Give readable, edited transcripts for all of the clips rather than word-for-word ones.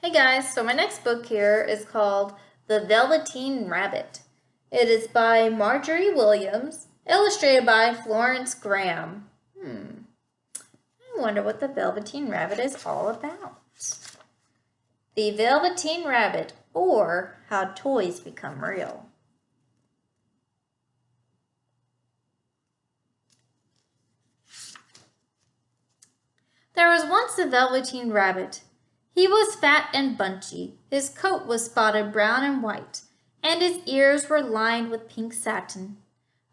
Hey guys, so my next book here is called The Velveteen Rabbit. It is by Marjorie Williams, illustrated by Florence Graham. I wonder what the Velveteen Rabbit is all about. The Velveteen Rabbit, or How Toys Become Real. There was once a Velveteen Rabbit. He was fat and bunchy, his coat was spotted brown and white, and his ears were lined with pink satin.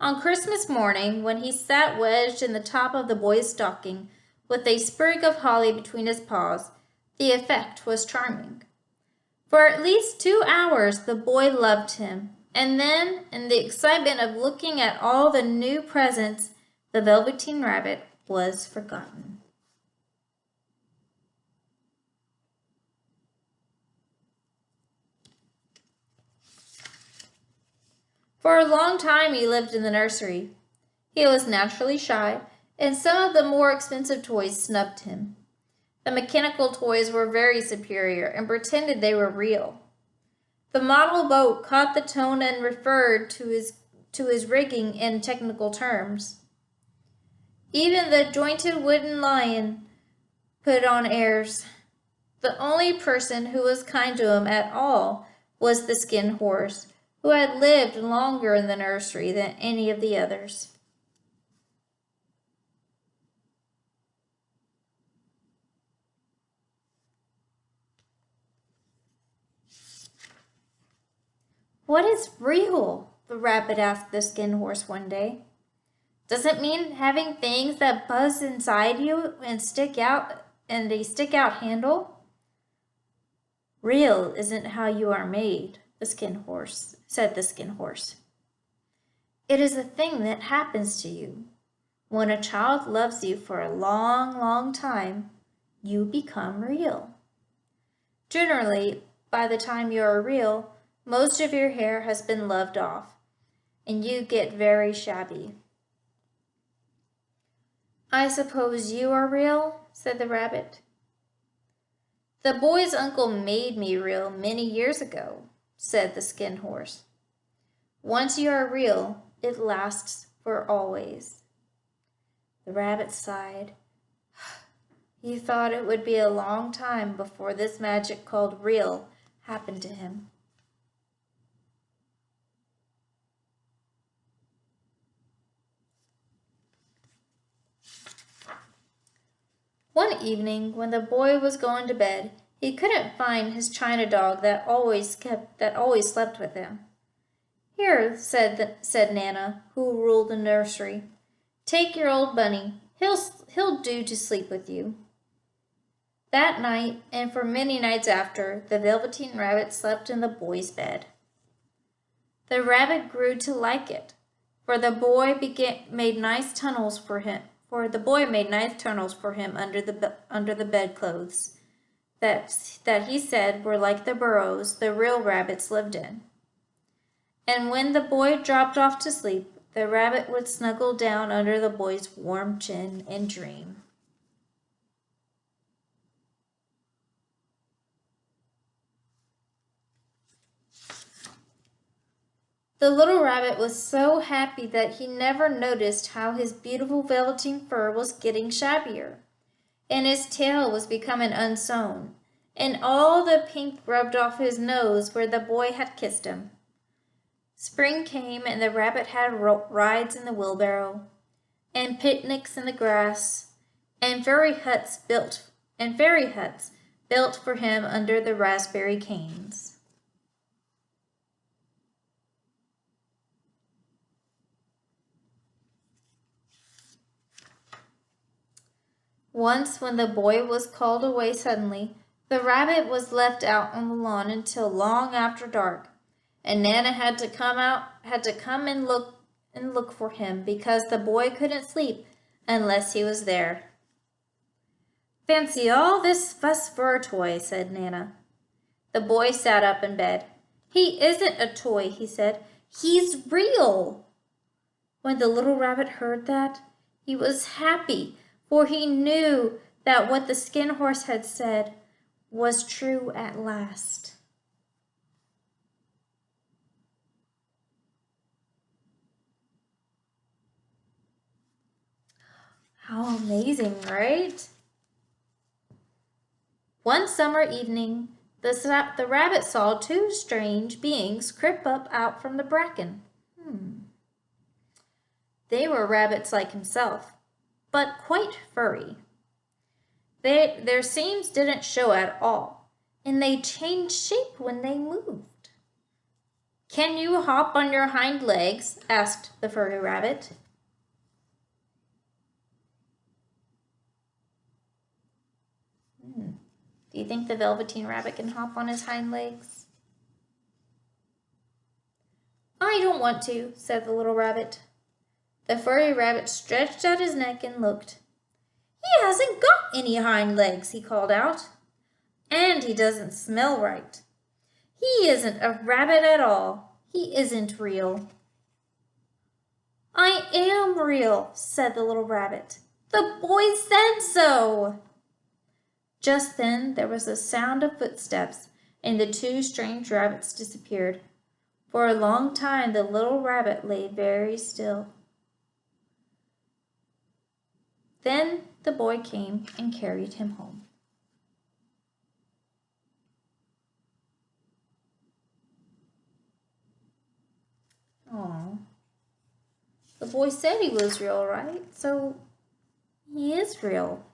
On Christmas morning, when he sat wedged in the top of the boy's stocking, with a sprig of holly between his paws, the effect was charming. For at least 2 hours the boy loved him, and then, in the excitement of looking at all the new presents, the Velveteen Rabbit was forgotten. For a long time he lived in the nursery. He was naturally shy, and some of the more expensive toys snubbed him. The mechanical toys were very superior and pretended they were real. The model boat caught the tone and referred to his rigging in technical terms. Even the jointed wooden lion put on airs. The only person who was kind to him at all was the skin horse, who had lived longer in the nursery than any of the others. "What is real?" the rabbit asked the skin horse one day. "Does it mean having things that buzz inside you and stick out and a stick-out handle?" "Real isn't how you are made," said the skin horse. "It is a thing that happens to you. When a child loves you for a long, long time, you become real. Generally, by the time you are real, most of your hair has been loved off, and you get very shabby." "I suppose you are real?" said the rabbit. "The boy's uncle made me real many years ago," said the skin horse. "Once you are real, it lasts for always." The rabbit sighed. He thought it would be a long time before this magic called real happened to him. One evening, when the boy was going to bed, he couldn't find his china dog that always slept with him. "Here," said Nana, who ruled the nursery. "Take your old bunny. He'll do to sleep with you." That night, and for many nights after, the Velveteen Rabbit slept in the boy's bed. The rabbit grew to like it, for the boy made nice tunnels for him under the bedclothes that he said were like the burrows the real rabbits lived in. And when the boy dropped off to sleep, the rabbit would snuggle down under the boy's warm chin and dream. The little rabbit was so happy that he never noticed how his beautiful velveteen fur was getting shabbier, and his tail was becoming unsewn, and all the pink rubbed off his nose where the boy had kissed him. Spring came, and the rabbit had rides in the wheelbarrow, and picnics in the grass, and fairy huts built for him under the raspberry canes. Once, when the boy was called away suddenly, the rabbit was left out on the lawn until long after dark, and Nana had to come and look for him because the boy couldn't sleep unless he was there. "Fancy all this fuss for a toy," said Nana. The boy sat up in bed. "He isn't a toy," he said. "He's real." When the little rabbit heard that, he was happy, for he knew that what the skin horse had said was true at last. How amazing, right? One summer evening, the rabbit saw two strange beings creep up out from the bracken. They were rabbits like himself, but quite furry. Their seams didn't show at all, and they changed shape when they moved. "Can you hop on your hind legs?" asked the furry rabbit. Do you think the Velveteen Rabbit can hop on his hind legs? "I don't want to," said the little rabbit. The furry rabbit stretched out his neck and looked. "He hasn't got any hind legs," he called out. "And he doesn't smell right. He isn't a rabbit at all. He isn't real." "I am real," said the little rabbit. "The boy said so." Just then there was a sound of footsteps, and the two strange rabbits disappeared. For a long time the little rabbit lay very still. Then the boy came and carried him home. Aww. The boy said he was real, right? So he is real,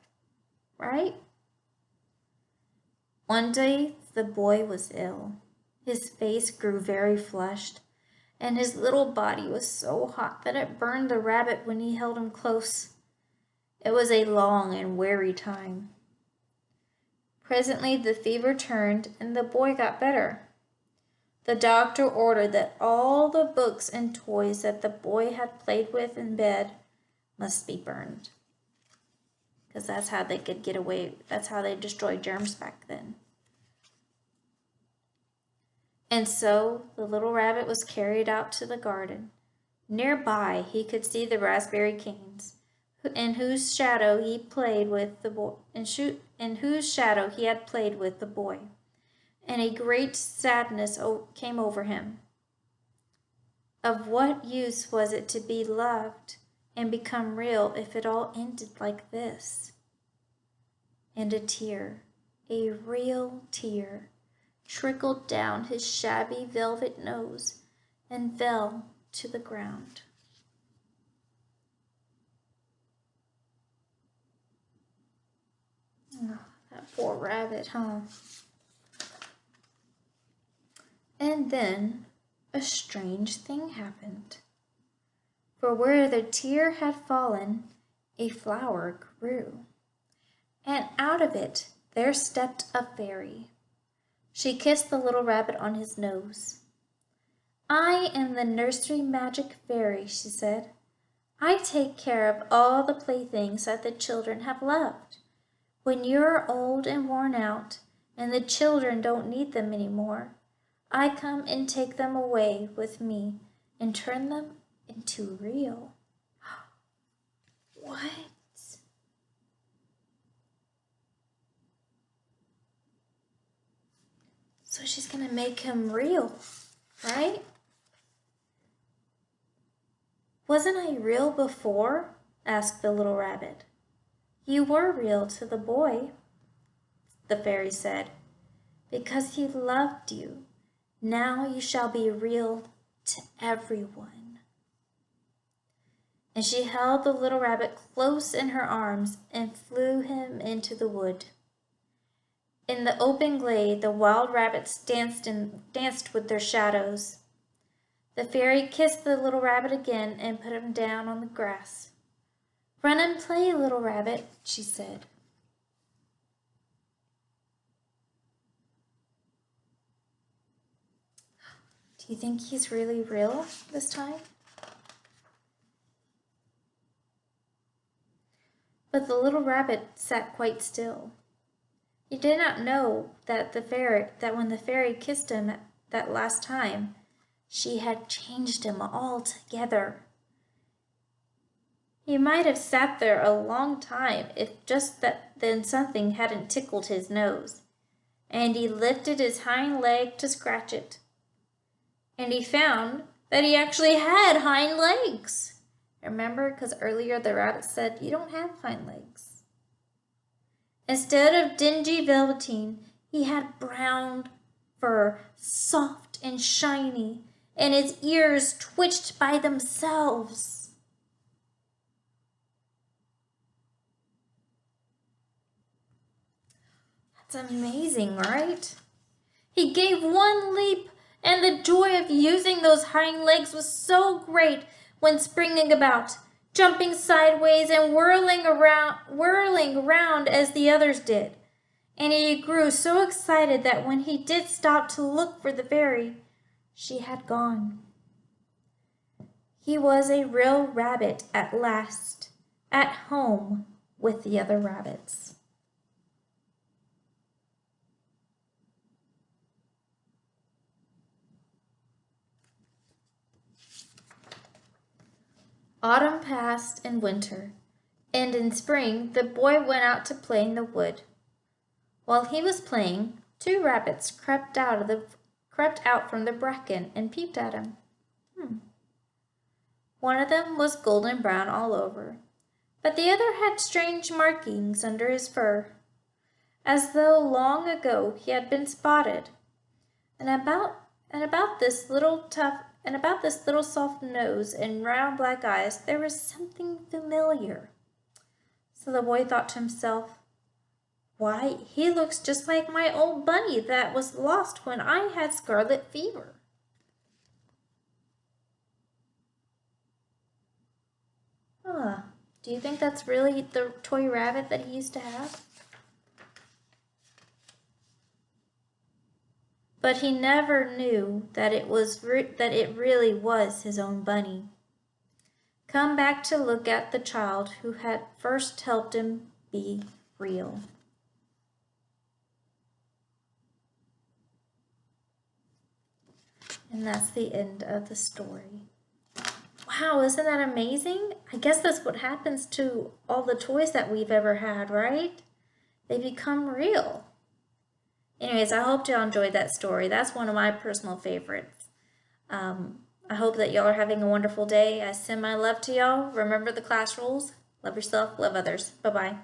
right? One day the boy was ill. His face grew very flushed, and his little body was so hot that it burned the rabbit when he held him close. It was a long and weary time. Presently the fever turned, and the boy got better. The doctor ordered that all the books and toys that the boy had played with in bed must be burned. Because that's how they could get away. That's how they destroyed germs back then. And so the little rabbit was carried out to the garden. Nearby he could see the raspberry canes, in whose shadow he played with the boy, in whose shadow he had played with the boy. And a great sadness came over him. Of what use was it to be loved and become real if it all ended like this? And a tear, a real tear, trickled down his shabby velvet nose and fell to the ground. Oh, that poor rabbit, huh? And then a strange thing happened. For where the tear had fallen, a flower grew, and out of it there stepped a fairy. She kissed the little rabbit on his nose. "I am the nursery magic fairy," she said. "I take care of all the playthings that the children have loved. When you're old and worn out, and the children don't need them anymore, I come and take them away with me and turn them into real." What? So she's gonna make him real, right? "Wasn't I real before?" asked the little rabbit. "You were real to the boy," the fairy said, "because he loved you. Now you shall be real to everyone." And she held the little rabbit close in her arms and flew him into the wood. In the open glade, the wild rabbits danced with their shadows. The fairy kissed the little rabbit again and put him down on the grass. "Run and play, little rabbit," she said. Do you think he's really real this time? But the little rabbit sat quite still. He did not know that when the fairy kissed him that last time, she had changed him altogether. He might have sat there a long time if just then something hadn't tickled his nose. and he lifted his hind leg to scratch it. And he found that he actually had hind legs. Remember, because earlier the rabbit said, you don't have hind legs. Instead of dingy velveteen, he had brown fur, soft and shiny, and his ears twitched by themselves. That's amazing, right? He gave one leap, and the joy of using those hind legs was so great when springing about, jumping sideways and whirling around as the others did. And he grew so excited that when he did stop to look for the fairy, she had gone. He was a real rabbit at last, at home with the other rabbits. Autumn passed and winter, and in spring the boy went out to play in the wood. While he was playing, two rabbits crept out from the bracken and peeped at him. One of them was golden brown all over, but the other had strange markings under his fur, as though long ago he had been spotted. And about this little soft nose and round black eyes there was something familiar. So the boy thought to himself, why, he looks just like my old bunny that was lost when I had scarlet fever. Do you think that's really the toy rabbit that he used to have? But he never knew that it really was his own bunny, come back to look at the child who had first helped him be real. And that's the end of the story. Wow, isn't that amazing? I guess that's what happens to all the toys that we've ever had, right? They become real. Anyways, I hope y'all enjoyed that story. That's one of my personal favorites. I hope that y'all are having a wonderful day. I send my love to y'all. Remember the class rules. Love yourself, love others. Bye-bye.